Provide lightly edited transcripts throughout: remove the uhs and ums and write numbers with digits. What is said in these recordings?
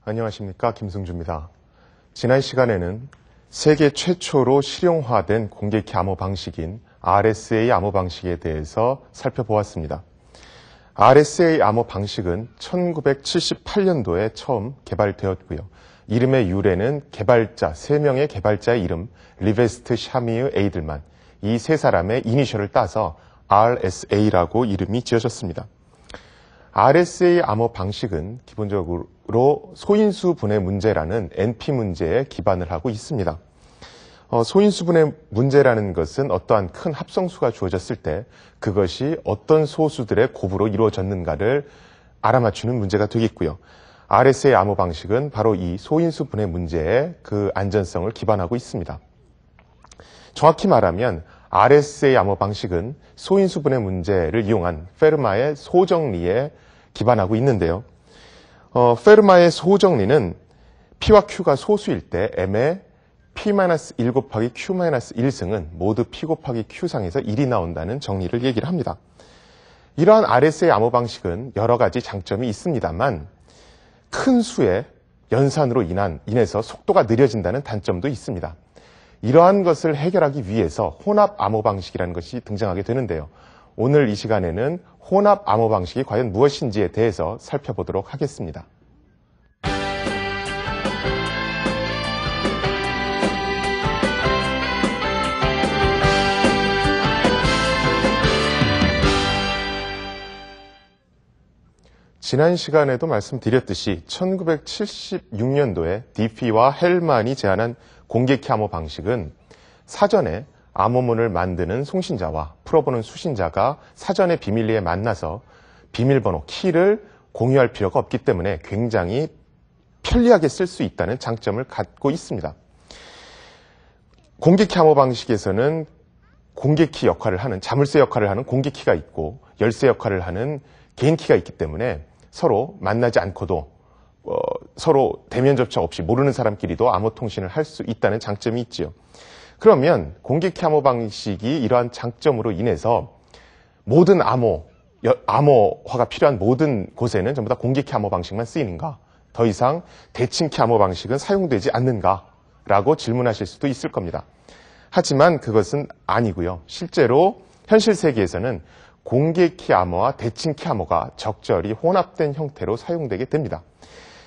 안녕하십니까, 김승주입니다. 지난 시간에는 세계 최초로 실용화된 공개키 암호 방식인 RSA 암호 방식에 대해서 살펴보았습니다. RSA 암호 방식은 1978년도에 처음 개발되었고요. 이름의 유래는 개발자, 3명의 개발자의 이름, 리베스트, 샤미유, 에이들만, 이 세 사람의 이니셜을 따서 RSA라고 이름이 지어졌습니다. RSA 암호 방식은 기본적으로 소인수 분해 문제라는 NP 문제에 기반을 하고 있습니다. 소인수 분해 문제라는 것은 어떠한 큰 합성수가 주어졌을 때 그것이 어떤 소수들의 곱으로 이루어졌는가를 알아맞추는 문제가 되겠고요. RSA 암호 방식은 바로 이 소인수 분해 문제의 그 안전성을 기반하고 있습니다. 정확히 말하면 RSA 암호 방식은 소인수 분해 문제를 이용한 페르마의 소정리에 기반하고 있는데요. 페르마의 소정리는 P와 Q가 소수일 때 M의 P-1 곱하기 Q-1승은 모두 P 곱하기 Q상에서 1이 나온다는 정리를 얘기를 합니다. 이러한 RSA 암호 방식은 여러 가지 장점이 있습니다만 큰 수의 연산으로 인해서 속도가 느려진다는 단점도 있습니다. 이러한 것을 해결하기 위해서 혼합 암호 방식이라는 것이 등장하게 되는데요. 오늘 이 시간에는 혼합 암호 방식이 과연 무엇인지에 대해서 살펴보도록 하겠습니다. 지난 시간에도 말씀드렸듯이 1976년도에 디피와 헬만이 제안한 공개키 암호 방식은 사전에 암호문을 만드는 송신자와 풀어보는 수신자가 사전에 비밀리에 만나서 비밀번호, 키를 공유할 필요가 없기 때문에 굉장히 편리하게 쓸 수 있다는 장점을 갖고 있습니다. 공개키 암호 방식에서는 공개키 역할을 하는, 자물쇠 역할을 하는 공개키가 있고 열쇠 역할을 하는 개인키가 있기 때문에 서로 만나지 않고도 서로 대면 접촉 없이 모르는 사람끼리도 암호 통신을 할 수 있다는 장점이 있지요. 그러면 공개키 암호 방식이 이러한 장점으로 인해서 모든 암호화가 필요한 모든 곳에는 전부 다 공개키 암호 방식만 쓰이는가? 더 이상 대칭키 암호 방식은 사용되지 않는가? 라고 질문하실 수도 있을 겁니다. 하지만 그것은 아니고요. 실제로 현실 세계에서는 공개키 암호와 대칭키 암호가 적절히 혼합된 형태로 사용되게 됩니다.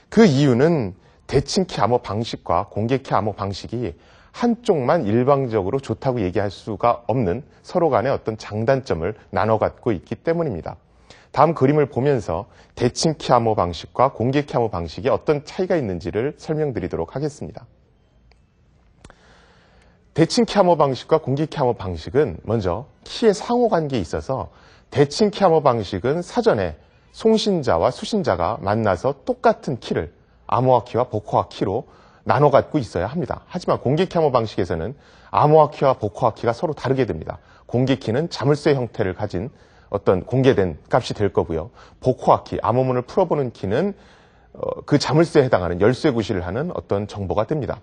그 이유는 대칭키 암호 방식과 공개키 암호 방식이 한쪽만 일방적으로 좋다고 얘기할 수가 없는 서로 간의 어떤 장단점을 나눠 갖고 있기 때문입니다. 다음 그림을 보면서 대칭키 암호 방식과 공개키 암호 방식이 어떤 차이가 있는지를 설명드리도록 하겠습니다. 대칭키 암호 방식과 공개키 암호 방식은 먼저 키의 상호관계에 있어서 대칭키 암호 방식은 사전에 송신자와 수신자가 만나서 똑같은 키를 암호화 키와 복호화 키로 나눠 갖고 있어야 합니다. 하지만 공개키 암호 방식에서는 암호화 키와 복호화 키가 서로 다르게 됩니다. 공개키는 자물쇠 형태를 가진 어떤 공개된 값이 될 거고요. 복호화 키, 암호문을 풀어보는 키는 그 자물쇠에 해당하는 열쇠 구실을 하는 어떤 정보가 됩니다.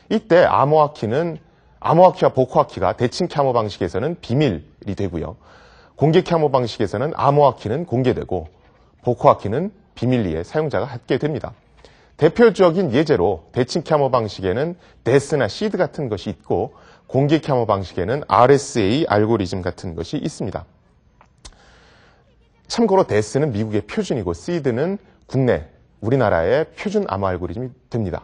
이때 암호화 키와 복호화 키가 대칭키 암호 방식에서는 비밀이 되고요. 공개키 암호 방식에서는 암호화 키는 공개되고 복호화 키는 비밀리에 사용자가 갖게 됩니다. 대표적인 예제로 대칭키 암호 방식에는 데스나 시드 같은 것이 있고 공개키 암호 방식에는 RSA 알고리즘 같은 것이 있습니다. 참고로 데스는 미국의 표준이고 시드는 국내 우리나라의 표준 암호 알고리즘이 됩니다.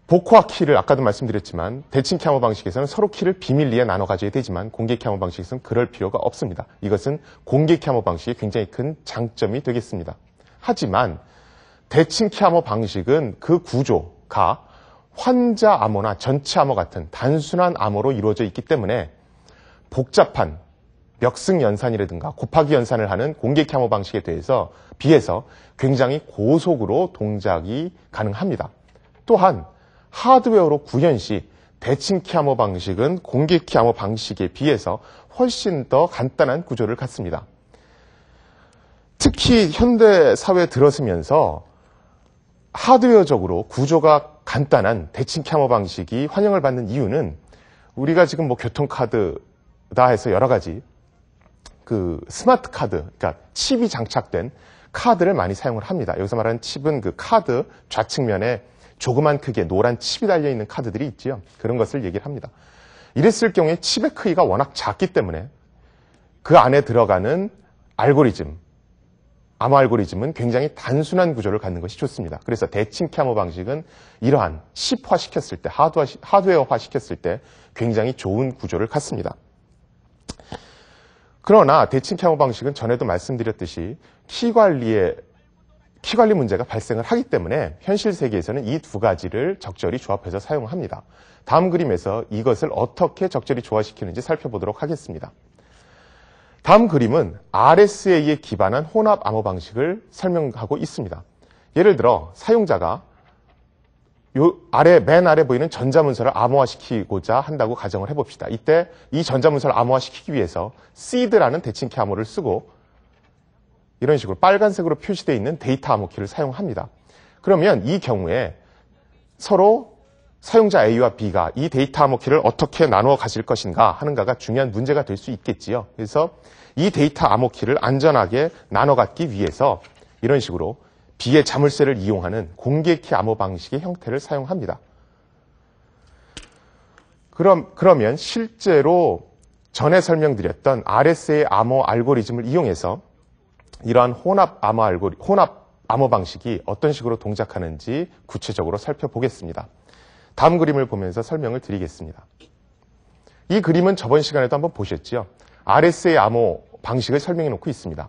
복호화 키를 아까도 말씀드렸지만 대칭키 암호 방식에서는 서로 키를 비밀리에 나눠 가져야 되지만 공개키 암호 방식에서는 그럴 필요가 없습니다. 이것은 공개키 암호 방식의 굉장히 큰 장점이 되겠습니다. 하지만 대칭키 암호 방식은 그 구조가 환자 암호나 전체 암호 같은 단순한 암호로 이루어져 있기 때문에 복잡한 멱승 연산이라든가 곱하기 연산을 하는 공개키 암호 방식에 비해서 굉장히 고속으로 동작이 가능합니다. 또한 하드웨어로 구현 시 대칭키 암호 방식은 공개키 암호 방식에 비해서 훨씬 더 간단한 구조를 갖습니다. 특히 현대 사회에 들어서면서 하드웨어적으로 구조가 간단한 대칭키 암호 방식이 환영을 받는 이유는 우리가 지금 교통카드다 해서 여러 가지 그 스마트 카드, 그러니까 칩이 장착된 카드를 많이 사용을 합니다. 여기서 말하는 칩은 그 카드 좌측면에 조그만 크기의 노란 칩이 달려있는 카드들이 있지요. 그런 것을 얘기를 합니다. 이랬을 경우에 칩의 크기가 워낙 작기 때문에 그 안에 들어가는 알고리즘, 암호 알고리즘은 굉장히 단순한 구조를 갖는 것이 좋습니다. 그래서 대칭키 암호 방식은 이러한 칩화시켰을 때, 하드웨어화시켰을 때 굉장히 좋은 구조를 갖습니다. 그러나 대칭키 암호 방식은 전에도 말씀드렸듯이 키 관리 문제가 발생을 하기 때문에 현실 세계에서는 이 두 가지를 적절히 조합해서 사용합니다. 다음 그림에서 이것을 어떻게 적절히 조화시키는지 살펴보도록 하겠습니다. 다음 그림은 RSA에 기반한 혼합 암호 방식을 설명하고 있습니다. 예를 들어 사용자가 맨 아래 보이는 전자문서를 암호화시키고자 한다고 가정을 해봅시다. 이때 이 전자문서를 암호화시키기 위해서 seed라는 대칭키 암호를 쓰고 이런 식으로 빨간색으로 표시되어 있는 데이터 암호키를 사용합니다. 그러면 이 경우에 서로 사용자 A와 B가 이 데이터 암호키를 어떻게 나누어 가질 것인가 하는가가 중요한 문제가 될 수 있겠지요. 그래서 이 데이터 암호키를 안전하게 나눠 갖기 위해서 이런 식으로 B의 자물쇠를 이용하는 공개키 암호 방식의 형태를 사용합니다. 그러면 실제로 전에 설명드렸던 RSA 암호 알고리즘을 이용해서 이러한 혼합 암호 방식이 어떤 식으로 동작하는지 구체적으로 살펴보겠습니다. 다음 그림을 보면서 설명을 드리겠습니다. 이 그림은 저번 시간에도 한번 보셨죠? RSA 암호 방식을 설명해 놓고 있습니다.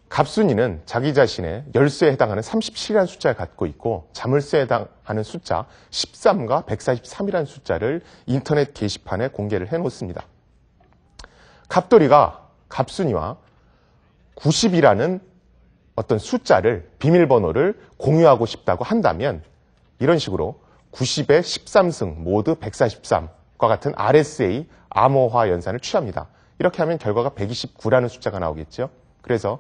갑순이는 자기 자신의 열쇠에 해당하는 37이라는 숫자를 갖고 있고 자물쇠에 해당하는 숫자 13과 143이라는 숫자를 인터넷 게시판에 공개를 해놓습니다. 갑돌이가 갑순이와 90이라는 어떤 숫자를 비밀번호를 공유하고 싶다고 한다면 이런 식으로 90의 13승 모두 143과 같은 RSA 암호화 연산을 취합니다. 이렇게 하면 결과가 129라는 숫자가 나오겠죠. 그래서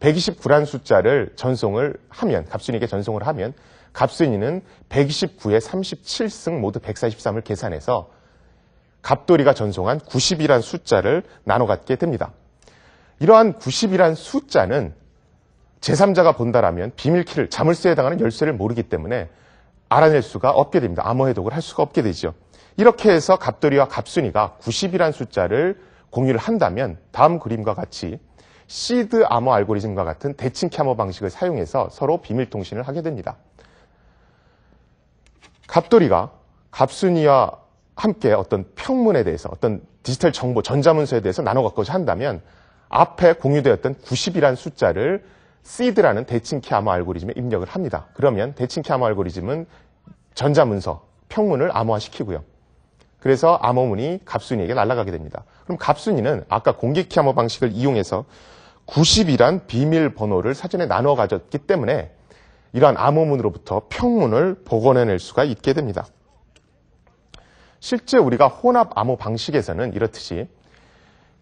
129라는 숫자를 전송을 하면 갑순이에게 전송을 하면 갑순이는 129의 37승 모두 143을 계산해서 갑돌이가 전송한 90이라는 숫자를 나눠 갖게 됩니다. 이러한 90이라는 숫자는 제3자가 본다라면 비밀키를 자물쇠에 해당하는 열쇠를 모르기 때문에 알아낼 수가 없게 됩니다. 암호 해독을 할 수가 없게 되죠. 이렇게 해서 갑돌이와 갑순이가 90이라는 숫자를 공유를 한다면 다음 그림과 같이 시드 암호 알고리즘과 같은 대칭키 암호 방식을 사용해서 서로 비밀 통신을 하게 됩니다. 갑돌이가 갑순이와 함께 어떤 평문에 대해서 어떤 디지털 정보, 전자문서에 대해서 나눠 갖고자 한다면 앞에 공유되었던 90이라는 숫자를 seed라는 대칭키 암호 알고리즘에 입력을 합니다. 그러면 대칭키 암호 알고리즘은 전자문서, 평문을 암호화시키고요. 그래서 암호문이 갑순이에게 날아가게 됩니다. 그럼 갑순이는 아까 공개키 암호 방식을 이용해서 90이란 비밀번호를 사전에 나눠 가졌기 때문에 이러한 암호문으로부터 평문을 복원해낼 수가 있게 됩니다. 실제 우리가 혼합 암호 방식에서는 이렇듯이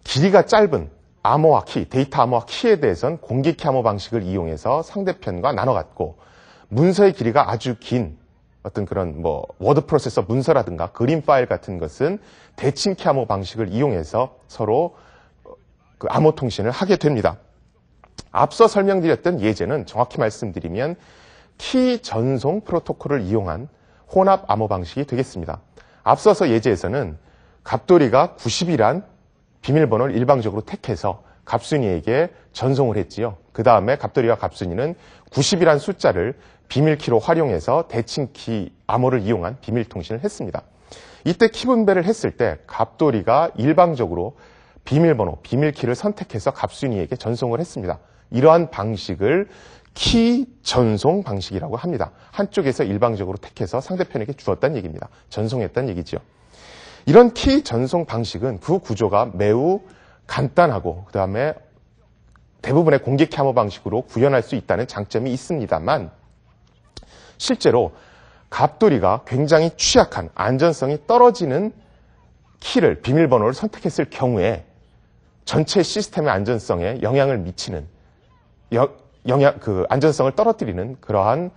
길이가 짧은 암호화 키, 데이터 암호화 키에 대해서는 공개키 암호 방식을 이용해서 상대편과 나눠 갖고 문서의 길이가 아주 긴 어떤 그런 워드 프로세서 문서라든가 그림 파일 같은 것은 대칭키 암호 방식을 이용해서 서로 그 암호 통신을 하게 됩니다. 앞서 설명드렸던 예제는 정확히 말씀드리면 키 전송 프로토콜을 이용한 혼합 암호 방식이 되겠습니다. 앞서서 예제에서는 갑돌이가 90이란 비밀번호를 일방적으로 택해서 갑순이에게 전송을 했지요. 그 다음에 갑돌이와 갑순이는 90이란 숫자를 비밀키로 활용해서 대칭키 암호를 이용한 비밀 통신을 했습니다. 이때 키 분배를 했을 때 갑돌이가 일방적으로 비밀번호, 비밀키를 선택해서 갑순이에게 전송을 했습니다. 이러한 방식을 키 전송 방식이라고 합니다. 한쪽에서 일방적으로 택해서 상대편에게 주었다는 얘기입니다. 전송했다는 얘기죠. 이런 키 전송 방식은 그 구조가 매우 간단하고 그 다음에 대부분의 공개키 암호 방식으로 구현할 수 있다는 장점이 있습니다만 실제로 갑돌이가 굉장히 취약한 안전성이 떨어지는 키를 비밀번호를 선택했을 경우에 전체 시스템의 안전성에 영향을 미치는 안전성을 떨어뜨리는 그러한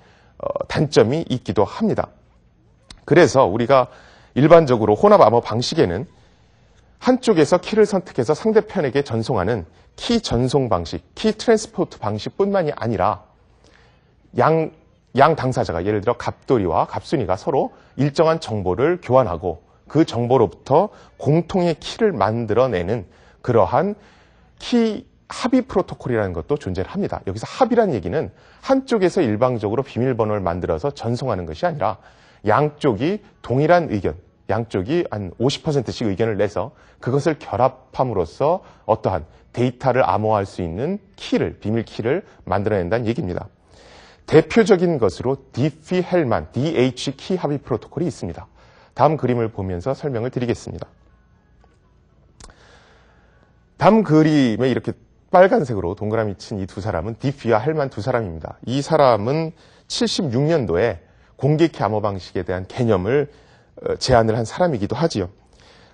단점이 있기도 합니다. 그래서 우리가 일반적으로 혼합 암호 방식에는 한쪽에서 키를 선택해서 상대편에게 전송하는 키 전송 방식, 키 트랜스포트 방식뿐만이 아니라 양 당사자가 예를 들어 갑돌이와 갑순이가 서로 일정한 정보를 교환하고 그 정보로부터 공통의 키를 만들어내는 그러한 키 합의 프로토콜이라는 것도 존재를 합니다. 여기서 합의라는 얘기는 한쪽에서 일방적으로 비밀번호를 만들어서 전송하는 것이 아니라 양쪽이 동일한 의견, 양쪽이 한 50%씩 의견을 내서 그것을 결합함으로써 어떠한 데이터를 암호화할 수 있는 키를, 비밀 키를 만들어낸다는 얘기입니다. 대표적인 것으로 디피-헬만, DH 키 합의 프로토콜이 있습니다. 다음 그림을 보면서 설명을 드리겠습니다. 다음 그림에 이렇게 빨간색으로 동그라미 친 이 두 사람은 디피와 헬만 두 사람입니다. 이 사람은 76년도에 공개키 암호 방식에 대한 개념을 제안을 한 사람이기도 하지요.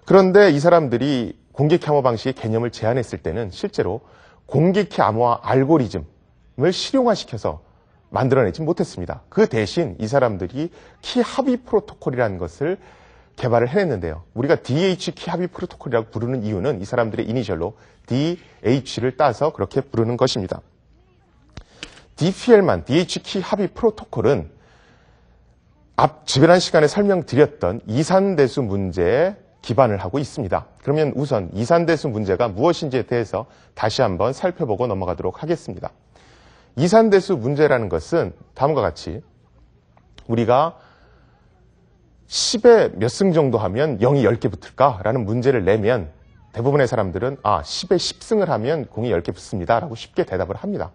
그런데 이 사람들이 공개키 암호 방식의 개념을 제안했을 때는 실제로 공개키 암호화 알고리즘을 실용화시켜서 만들어내지 못했습니다. 그 대신 이 사람들이 키 합의 프로토콜이라는 것을 개발을 해냈는데요. 우리가 DH 키 합의 프로토콜이라고 부르는 이유는 이 사람들의 이니셜로 DH를 따서 그렇게 부르는 것입니다. DPL만, DH 키 합의 프로토콜은 앞 지난 시간에 설명드렸던 이산대수 문제에 기반을 하고 있습니다. 그러면 우선 이산대수 문제가 무엇인지에 대해서 다시 한번 살펴보고 넘어가도록 하겠습니다. 이산대수 문제라는 것은 다음과 같이 우리가 10에 몇 승 정도 하면 0이 10개 붙을까? 라는 문제를 내면 대부분의 사람들은 10에 10승을 하면 공이 10개 붙습니다. 라고 쉽게 대답을 합니다.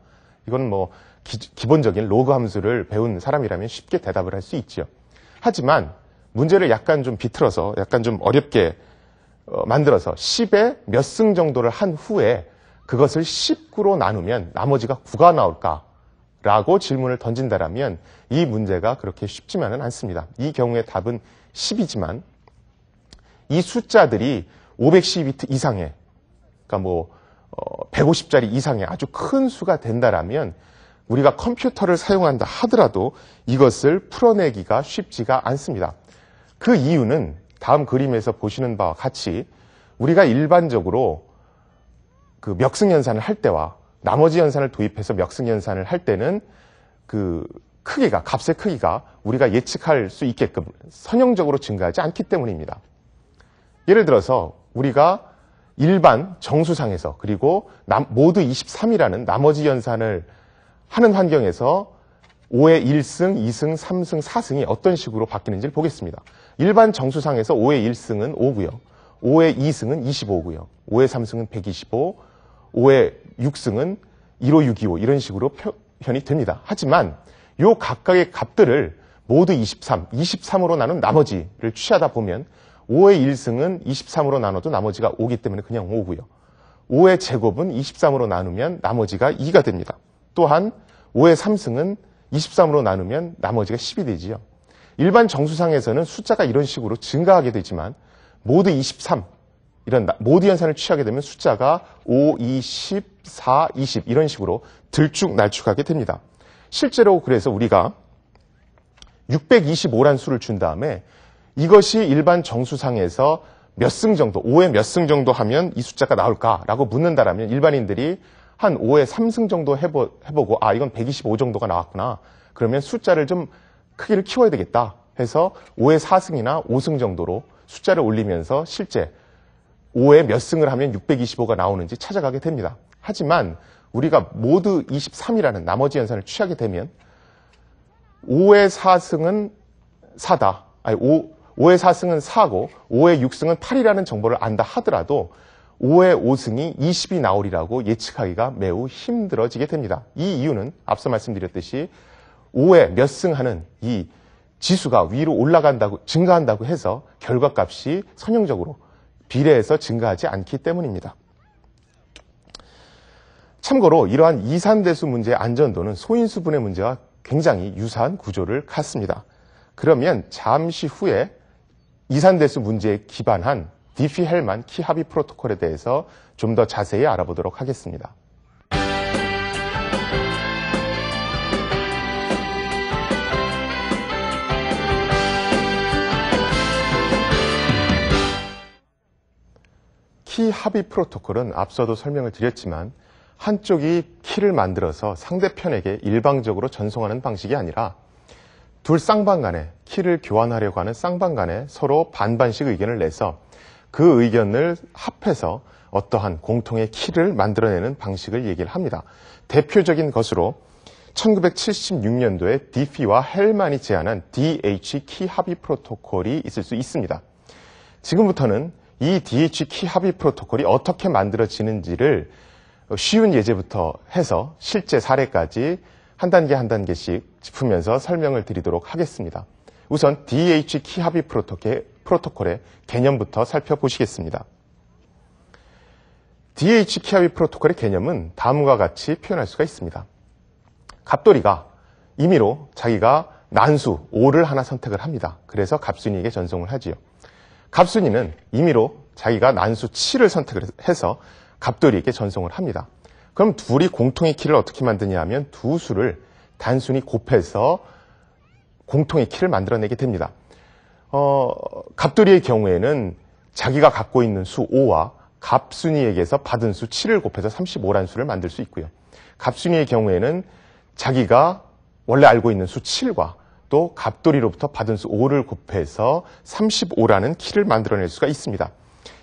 이건 뭐 기본적인 로그 함수를 배운 사람이라면 쉽게 대답을 할 수 있죠. 하지만 문제를 약간 좀 비틀어서 약간 좀 어렵게 만들어서 10에 몇 승 정도를 한 후에 그것을 19로 나누면 나머지가 9가 나올까? 라고 질문을 던진다라면 이 문제가 그렇게 쉽지만은 않습니다. 이 경우에 답은 10이지만 이 숫자들이 512비트 이상의, 그러니까 150자리 이상의 아주 큰 수가 된다라면 우리가 컴퓨터를 사용한다 하더라도 이것을 풀어내기가 쉽지가 않습니다. 그 이유는 다음 그림에서 보시는 바와 같이 우리가 일반적으로 그 멱승연산을 할 때와 나머지 연산을 도입해서 멱승연산을 할 때는 그 크기가, 값의 크기가 우리가 예측할 수 있게끔 선형적으로 증가하지 않기 때문입니다. 예를 들어서 우리가 일반 정수상에서 그리고 모두 23이라는 나머지 연산을 하는 환경에서 5의 1승, 2승, 3승, 4승이 어떤 식으로 바뀌는지를 보겠습니다. 일반 정수상에서 5의 1승은 5고요. 5의 2승은 25고요. 5의 3승은 125, 5의 6승은 15625 이런 식으로 표현이 됩니다. 하지만 요 각각의 값들을 모두 23으로 나눈 나머지를 취하다 보면 5의 1승은 23으로 나눠도 나머지가 5기 때문에 그냥 5고요. 5의 제곱은 23으로 나누면 나머지가 2가 됩니다. 또한 5의 3승은 23으로 나누면 나머지가 10이 되지요. 일반 정수상에서는 숫자가 이런 식으로 증가하게 되지만 모두 23 이런 모두 연산을 취하게 되면 숫자가 5, 20, 4, 20 이런 식으로 들쭉날쭉하게 됩니다. 실제로 그래서 우리가 625란 수를 준 다음에 이것이 일반 정수상에서 몇 승 정도, 5의 몇 승 정도 하면 이 숫자가 나올까라고 묻는다라면 일반인들이 한 5의 3승 정도 해보고 이건 125 정도가 나왔구나. 그러면 숫자를 좀 크기를 키워야 되겠다 해서 5의 4승이나 5승 정도로 숫자를 올리면서 실제 5에 몇 승을 하면 625가 나오는지 찾아가게 됩니다. 하지만 우리가 모두 23이라는 나머지 연산을 취하게 되면 5의 4승은 4다. 5의 4승은 4고 5의 6승은 8이라는 정보를 안다 하더라도 5의 5승이 20이 나오리라고 예측하기가 매우 힘들어지게 됩니다. 이 이유는 앞서 말씀드렸듯이 5에 몇 승하는 이 지수가 위로 올라간다고, 증가한다고 해서 결과값이 선형적으로 비례해서 증가하지 않기 때문입니다. 참고로 이러한 이산대수 문제의 안전도는 소인수분해 문제와 굉장히 유사한 구조를 갖습니다. 그러면 잠시 후에 이산대수 문제에 기반한 디피-헬만 키 합의 프로토콜에 대해서 좀 더 자세히 알아보도록 하겠습니다. 키 합의 프로토콜은 앞서도 설명을 드렸지만 한쪽이 키를 만들어서 상대편에게 일방적으로 전송하는 방식이 아니라 둘 쌍방 간에 키를 교환하려고 하는 쌍방 간에 서로 반반씩 의견을 내서 그 의견을 합해서 어떠한 공통의 키를 만들어내는 방식을 얘기를 합니다. 대표적인 것으로 1976년도에 디피와 헬만이 제안한 DH 키 합의 프로토콜이 있을 수 있습니다. 지금부터는 이 DH 키 합의 프로토콜이 어떻게 만들어지는지를 쉬운 예제부터 해서 실제 사례까지 한 단계 한 단계씩 짚으면서 설명을 드리도록 하겠습니다. 우선 DH 키 합의 프로토콜의 개념부터 살펴보시겠습니다. DH 키 합의 프로토콜의 개념은 다음과 같이 표현할 수가 있습니다. 갑돌이가 임의로 자기가 난수 5를 하나 선택을 합니다. 그래서 갑순이에게 전송을 하지요. 갑순이는 임의로 자기가 난수 7을 선택을 해서 갑돌이에게 전송을 합니다. 그럼 둘이 공통의 키를 어떻게 만드냐 하면 두 수를 단순히 곱해서 공통의 키를 만들어내게 됩니다. 갑돌이의 경우에는 자기가 갖고 있는 수 5와 갑순이에게서 받은 수 7을 곱해서 35라는 수를 만들 수 있고요. 갑순이의 경우에는 자기가 원래 알고 있는 수 7과 또 갑돌이로부터 받은 수 5를 곱해서 35라는 키를 만들어낼 수가 있습니다.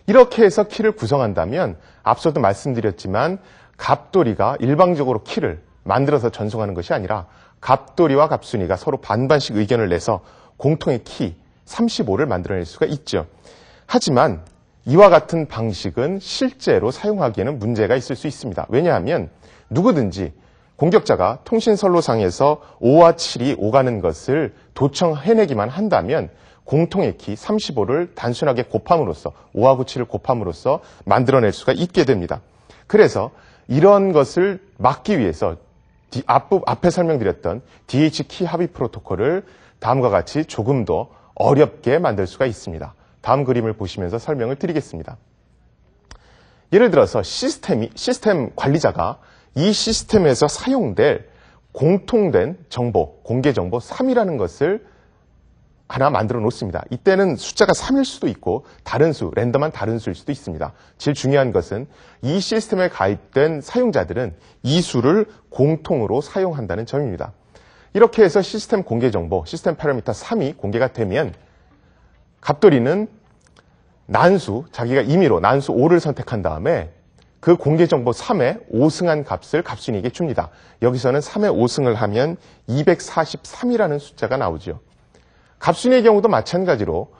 이렇게 해서 키를 구성한다면 앞서도 말씀드렸지만 갑돌이가 일방적으로 키를 만들어서 전송하는 것이 아니라 갑돌이와 갑순이가 서로 반반씩 의견을 내서 공통의 키 35를 만들어낼 수가 있죠. 하지만 이와 같은 방식은 실제로 사용하기에는 문제가 있을 수 있습니다. 왜냐하면 누구든지 공격자가 통신선로상에서 5와 7이 오가는 것을 도청해내기만 한다면 공통의 키 35를 단순하게 곱함으로써 5하고 7을 곱함으로써 만들어낼 수가 있게 됩니다. 그래서 이런 것을 막기 위해서 앞에 설명드렸던 DH 키 합의 프로토콜을 다음과 같이 조금 더 어렵게 만들 수가 있습니다. 다음 그림을 보시면서 설명을 드리겠습니다. 예를 들어서 시스템 관리자가 이 시스템에서 사용될 공통된 정보, 공개 정보 3이라는 것을 하나 만들어 놓습니다. 이때는 숫자가 3일 수도 있고 다른 수, 랜덤한 다른 수일 수도 있습니다. 제일 중요한 것은 이 시스템에 가입된 사용자들은 이 수를 공통으로 사용한다는 점입니다. 이렇게 해서 시스템 공개 정보, 시스템 파라미터 3이 공개가 되면 갑돌이는 난수, 자기가 임의로 난수 5를 선택한 다음에 그 공개 정보 3에 5승한 값을 갑순이에게 줍니다. 여기서는 3에 5승을 하면 243이라는 숫자가 나오죠. 갑순이의 경우도 마찬가지로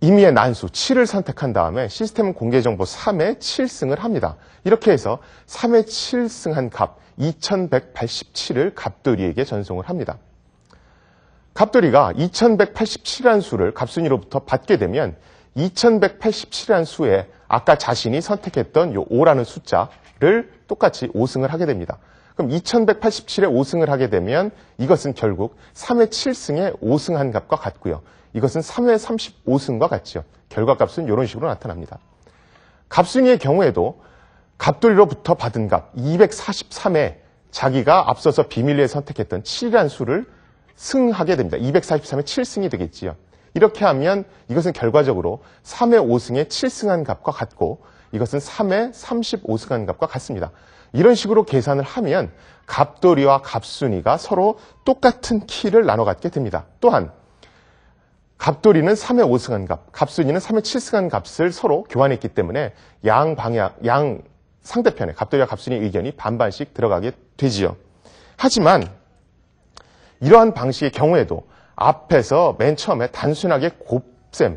임의의 난수 7을 선택한 다음에 시스템 공개 정보 3에 7승을 합니다. 이렇게 해서 3에 7승한 값 2187을 갑돌이에게 전송을 합니다. 갑돌이가 2187이라는 수를 갑순이로부터 받게 되면 2187이라는 수에 아까 자신이 선택했던 이 5라는 숫자를 똑같이 5승을 하게 됩니다. 그럼 2187에 5승을 하게 되면 이것은 결국 3회 7승에 5승한 값과 같고요. 이것은 3회 35승과 같죠. 결과값은 이런 식으로 나타납니다. 갑순이의 경우에도 갑돌이로부터 받은 값 243에 자기가 앞서서 비밀리에 선택했던 7이라는 수를 승하게 됩니다. 243에 7승이 되겠지요. 이렇게 하면 이것은 결과적으로 3회 5승에 7승한 값과 같고 이것은 3회 35승한 값과 같습니다. 이런 식으로 계산을 하면 갑돌이와 갑순이가 서로 똑같은 키를 나눠 갖게 됩니다. 또한 갑돌이는 3회 5승한 값, 갑순이는 3회 7승한 값을 서로 교환했기 때문에 양 상대편에 갑돌이와 갑순이의 의견이 반반씩 들어가게 되지요. 하지만 이러한 방식의 경우에도 앞에서 맨 처음에 단순하게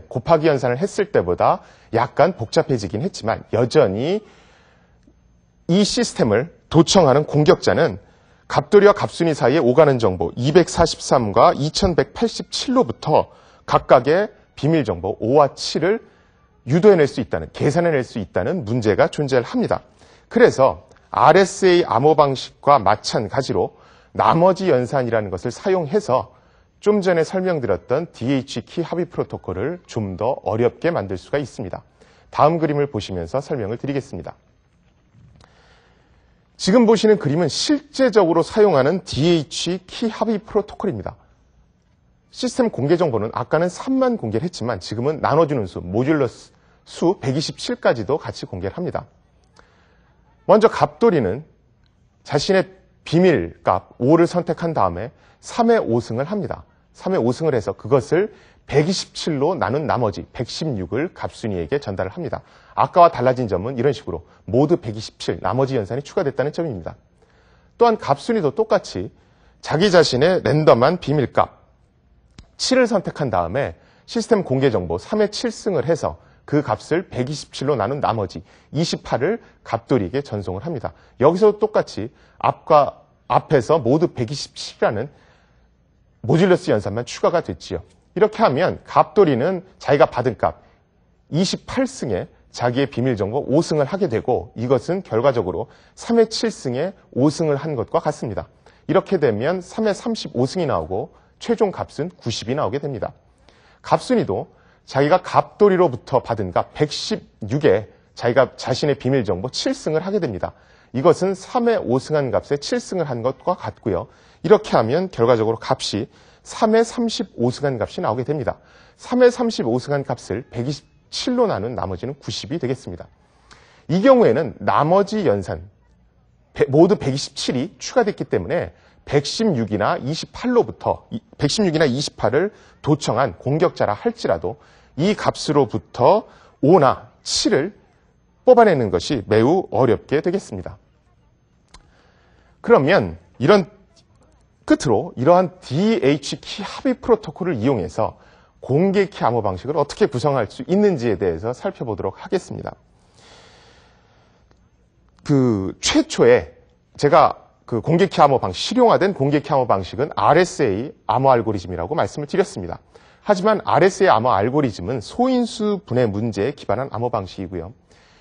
곱하기 연산을 했을 때보다 약간 복잡해지긴 했지만 여전히 이 시스템을 도청하는 공격자는 갑돌이와 갑순이 사이에 오가는 정보 243과 2187로부터 각각의 비밀 정보 5와 7을 유도해낼 수 있다는, 계산해낼 수 있다는 문제가 존재를 합니다. 그래서 RSA 암호 방식과 마찬가지로 나머지 연산이라는 것을 사용해서 좀 전에 설명드렸던 DH 키 합의 프로토콜을 좀 더 어렵게 만들 수가 있습니다. 다음 그림을 보시면서 설명을 드리겠습니다. 지금 보시는 그림은 실제적으로 사용하는 DH 키 합의 프로토콜입니다. 시스템 공개 정보는 아까는 3만 공개를 했지만 지금은 나눠주는 수, 모듈러스 수 127까지도 같이 공개를 합니다. 먼저 갑돌이는 자신의 비밀값 5를 선택한 다음에 3의 5승을 합니다. 3의 5승을 해서 그것을 127로 나눈 나머지 116을 갑순이에게 전달을 합니다. 아까와 달라진 점은 이런 식으로 모두 127, 나머지 연산이 추가됐다는 점입니다. 또한 갑순이도 똑같이 자기 자신의 랜덤한 비밀값 7을 선택한 다음에 시스템 공개 정보 3의 7승을 해서 그 값을 127로 나눈 나머지 28을 갑돌이에게 전송을 합니다. 여기서도 똑같이 앞에서 모두 127이라는 모듈러스 연산만 추가가 됐지요. 이렇게 하면 갑돌이는 자기가 받은 값 28승에 자기의 비밀 정보 5승을 하게 되고 이것은 결과적으로 3의 7승에 5승을 한 것과 같습니다. 이렇게 되면 3의 35승이 나오고 최종 값은 90이 나오게 됩니다. 갑순이도 자기가 갑돌이로부터 받은 값 116에 자기가 자신의 비밀 정보 7승을 하게 됩니다. 이것은 3의 5승한 값에 7승을 한 것과 같고요. 이렇게 하면 결과적으로 값이 3의 35승한 값이 나오게 됩니다. 3의 35승한 값을 127로 나눈 나머지는 90이 되겠습니다. 이 경우에는 나머지 연산 모두 127이 추가됐기 때문에 116이나 28을 도청한 공격자라 할지라도 이 값으로부터 5나 7을 뽑아내는 것이 매우 어렵게 되겠습니다. 그러면 끝으로 이러한 DH키 합의 프로토콜을 이용해서 공개키 암호 방식을 어떻게 구성할 수 있는지에 대해서 살펴보도록 하겠습니다. 최초에 제가 공개키 암호 방식, 실용화된 공개키 암호 방식은 RSA 암호 알고리즘이라고 말씀을 드렸습니다. 하지만 RSA 암호 알고리즘은 소인수 분해 문제에 기반한 암호 방식이고요.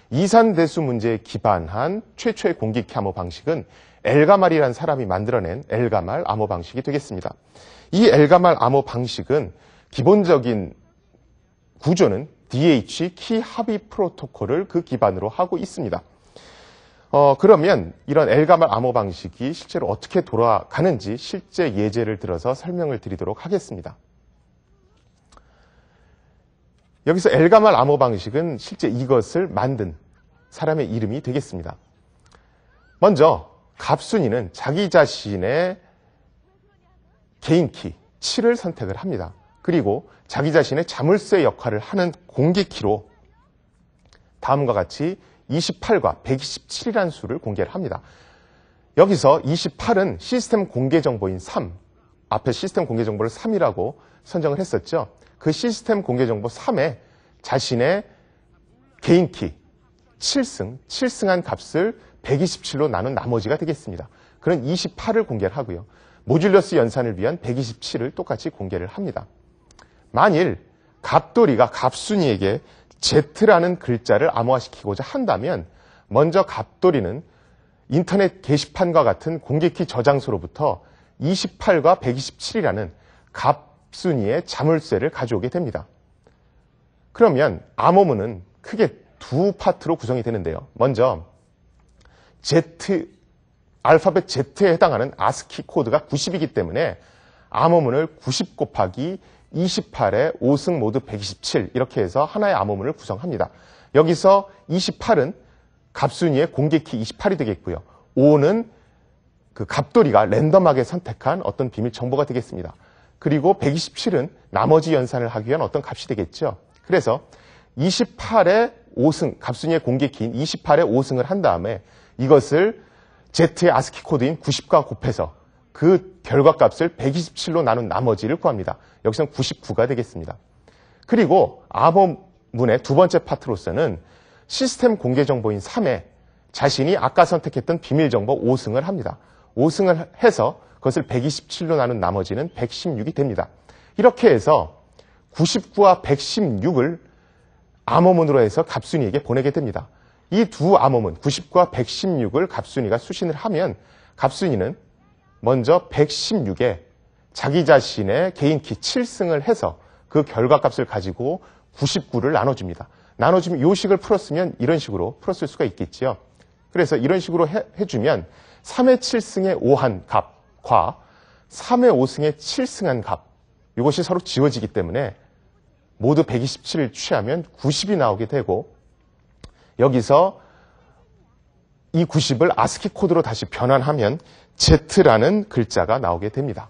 이산대수 문제에 기반한 최초의 공개키 암호 방식은 엘가말이라는 사람이 만들어낸 엘가말 암호 방식이 되겠습니다. 이 엘가말 암호 방식은 기본적인 구조는 DH 키 합의 프로토콜을 그 기반으로 하고 있습니다. 그러면 이런 엘가말 암호 방식이 실제로 어떻게 돌아가는지 실제 예제를 들어서 설명을 드리도록 하겠습니다. 여기서 엘가말 암호 방식은 실제 이것을 만든 사람의 이름이 되겠습니다. 먼저 갑순이는 자기 자신의 개인키 7을 선택을 합니다. 그리고 자기 자신의 자물쇠 역할을 하는 공개키로 다음과 같이 28과 127이라는 수를 공개를 합니다. 여기서 28은 시스템 공개 정보인 3, 앞에 시스템 공개 정보를 3이라고 선정을 했었죠. 그 시스템 공개 정보 3에 자신의 개인키 7승한 값을 127로 나눈 나머지가 되겠습니다. 그런 28을 공개를 하고요. 모듈러스 연산을 위한 127을 똑같이 공개를 합니다. 만일 갑돌이가 갑순이에게 Z라는 글자를 암호화시키고자 한다면 먼저 갑돌이는 인터넷 게시판과 같은 공개키 저장소로부터 28과 127이라는 갑순이의 자물쇠를 가져오게 됩니다. 그러면 암호문은 크게 두 파트로 구성이 되는데요. 먼저 알파벳 Z에 해당하는 아스키 코드가 90이기 때문에 암호문을 90 곱하기 28에 5승 모두 127 이렇게 해서 하나의 암호문을 구성합니다. 여기서 28은 갑순이의 공개키 28이 되겠고요. 5는 그 갑돌이가 랜덤하게 선택한 어떤 비밀 정보가 되겠습니다. 그리고 127은 나머지 연산을 하기 위한 어떤 값이 되겠죠. 그래서 28에 5승, 갑순이의 공개키인 28에 5승을 한 다음에 이것을 Z의 아스키 코드인 90과 곱해서 그 결과값을 127로 나눈 나머지를 구합니다. 여기서는 99가 되겠습니다. 그리고 암호문의 두 번째 파트로서는 시스템 공개 정보인 3에 자신이 아까 선택했던 비밀 정보 5승을 합니다. 5승을 해서 그것을 127로 나눈 나머지는 116이 됩니다. 이렇게 해서 99와 116을 암호문으로 해서 갑순이에게 보내게 됩니다. 이 두 암호문 90과 116을 갑순이가 수신을 하면 갑순이는 먼저 116에 자기 자신의 개인키 7승을 해서 그 결과값을 가지고 99를 나눠줍니다. 나눠주면 이 식을 풀었으면 이런 식으로 풀었을 수가 있겠지요. 그래서 이런 식으로 해주면 3의 7승에 5한 값과 3의 5승에 7승한 값 이것이 서로 지워지기 때문에 모두 127을 취하면 90이 나오게 되고 여기서 이 90을 아스키 코드로 다시 변환하면 Z라는 글자가 나오게 됩니다.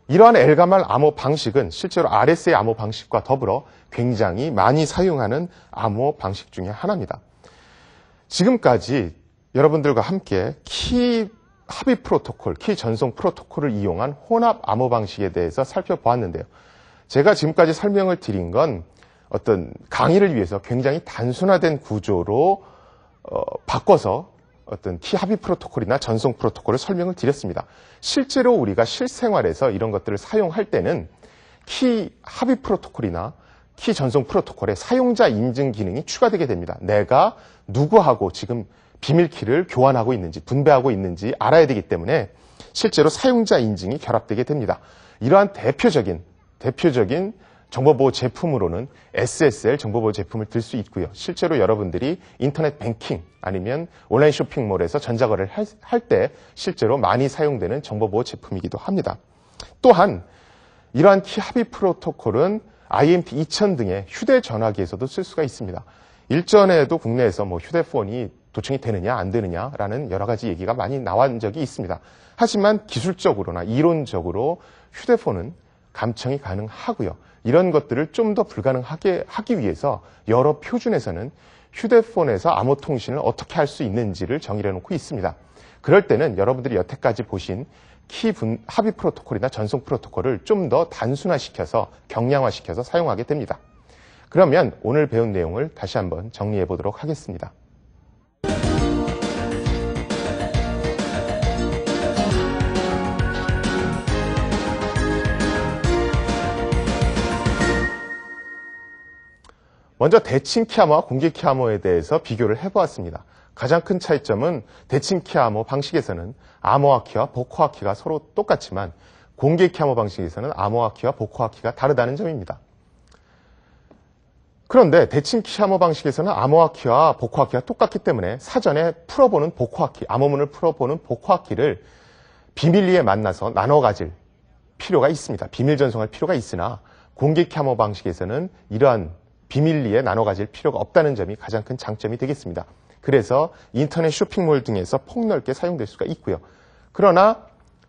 이러한 엘가말 암호 방식은 실제로 RSA 암호 방식과 더불어 굉장히 많이 사용하는 암호 방식 중에 하나입니다. 지금까지 여러분들과 함께 키 합의 프로토콜, 키 전송 프로토콜을 이용한 혼합 암호 방식에 대해서 살펴보았는데요. 제가 지금까지 설명을 드린 건 어떤 강의를 위해서 굉장히 단순화된 구조로 바꿔서 어떤 키 합의 프로토콜이나 전송 프로토콜을 설명을 드렸습니다. 실제로 우리가 실생활에서 이런 것들을 사용할 때는 키 합의 프로토콜이나 키 전송 프로토콜에 사용자 인증 기능이 추가되게 됩니다. 내가 누구하고 지금 비밀키를 교환하고 있는지 분배하고 있는지 알아야 되기 때문에 실제로 사용자 인증이 결합되게 됩니다. 이러한 대표적인 정보보호 제품으로는 SSL 정보보호 제품을 들 수 있고요. 실제로 여러분들이 인터넷 뱅킹 아니면 온라인 쇼핑몰에서 전자거래를 할 때 실제로 많이 사용되는 정보보호 제품이기도 합니다. 또한 이러한 키 합의 프로토콜은 IMT 2000 등의 휴대전화기에서도 쓸 수가 있습니다. 일전에도 국내에서 휴대폰이 도청이 되느냐 안 되느냐라는 여러 가지 얘기가 많이 나온 적이 있습니다. 하지만 기술적으로나 이론적으로 휴대폰은 감청이 가능하고요. 이런 것들을 좀 더 불가능하게 하기 위해서 여러 표준에서는 휴대폰에서 암호 통신을 어떻게 할 수 있는지를 정의를 해놓고 있습니다. 그럴 때는 여러분들이 여태까지 보신 키 합의 프로토콜이나 전송 프로토콜을 좀 더 단순화시켜서 경량화시켜서 사용하게 됩니다. 그러면 오늘 배운 내용을 다시 한번 정리해 보도록 하겠습니다. 먼저 대칭키 암호와 공개키 암호에 대해서 비교를 해보았습니다. 가장 큰 차이점은 대칭키 암호 방식에서는 암호화 키와 복호화 키가 서로 똑같지만 공개키 암호 방식에서는 암호화 키와 복호화 키가 다르다는 점입니다. 그런데 대칭키 암호 방식에서는 암호화 키와 복호화 키가 똑같기 때문에 사전에 풀어보는 복호화 키, 암호문을 풀어보는 복호화 키를 비밀리에 만나서 나눠 가질 필요가 있습니다. 비밀 전송할 필요가 있으나 공개키 암호 방식에서는 이러한 비밀리에 나눠 가질 필요가 없다는 점이 가장 큰 장점이 되겠습니다. 그래서 인터넷 쇼핑몰 등에서 폭넓게 사용될 수가 있고요. 그러나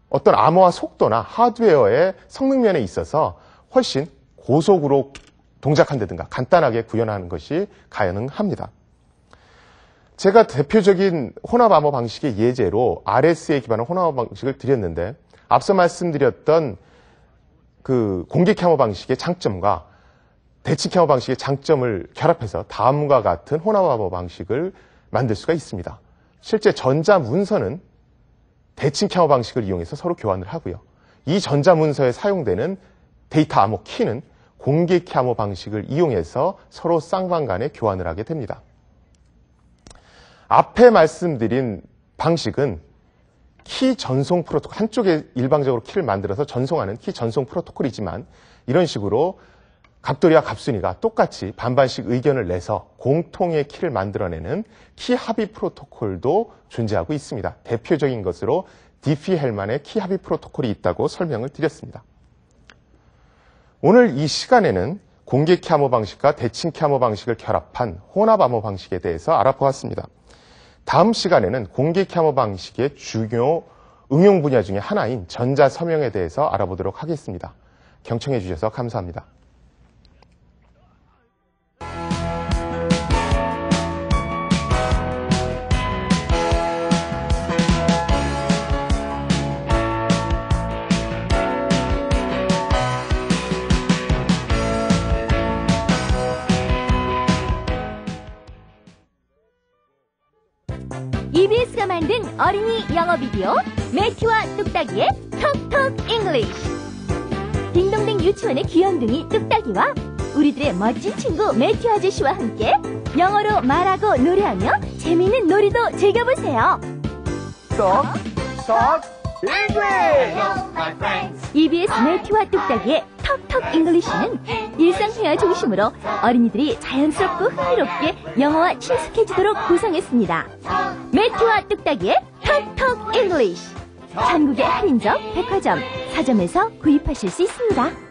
어떤 암호화 속도나 하드웨어의 성능면에 있어서 훨씬 고속으로 동작한다든가 간단하게 구현하는 것이 가능합니다. 제가 대표적인 혼합 암호 방식의 예제로 RSA에 기반한 혼합 암호 방식을 드렸는데 앞서 말씀드렸던 그 공개키 암호 방식의 장점과 대칭키 암호 방식의 장점을 결합해서 다음과 같은 혼합 암호 방식을 만들 수가 있습니다. 실제 전자문서는 대칭키 암호 방식을 이용해서 서로 교환을 하고요. 이 전자문서에 사용되는 데이터 암호 키는 공개키 암호 방식을 이용해서 서로 쌍방간에 교환을 하게 됩니다. 앞에 말씀드린 방식은 키 전송 프로토콜, 한쪽에 일방적으로 키를 만들어서 전송하는 키 전송 프로토콜이지만 이런 식으로 갑돌이와 갑순이가 똑같이 반반씩 의견을 내서 공통의 키를 만들어내는 키 합의 프로토콜도 존재하고 있습니다. 대표적인 것으로 디피-헬만의 키 합의 프로토콜이 있다고 설명을 드렸습니다. 오늘 이 시간에는 공개키 암호 방식과 대칭키 암호 방식을 결합한 혼합 암호 방식에 대해서 알아보았습니다. 다음 시간에는 공개키 암호 방식의 중요 응용 분야 중에 하나인 전자서명에 대해서 알아보도록 하겠습니다. 경청해 주셔서 감사합니다. EBS가 만든 어린이 영어 비디오 매튜와 뚝딱이의 톡톡 잉글리쉬. 딩동댕 유치원의 귀염둥이 뚝딱이와 우리들의 멋진 친구 매튜 아저씨와 함께 영어로 말하고 노래하며 재미있는 놀이도 즐겨보세요. Talk English! EBS 매튜와 뚝딱이의 톡톡 잉글리쉬는 일상 회화 중심으로 어린이들이 자연스럽고 흥미롭게 영어와 친숙해지도록 구성했습니다. 매튜와 뚝딱이의 톡톡 잉글리쉬. 전국의 할인점, 백화점, 서점에서 구입하실 수 있습니다.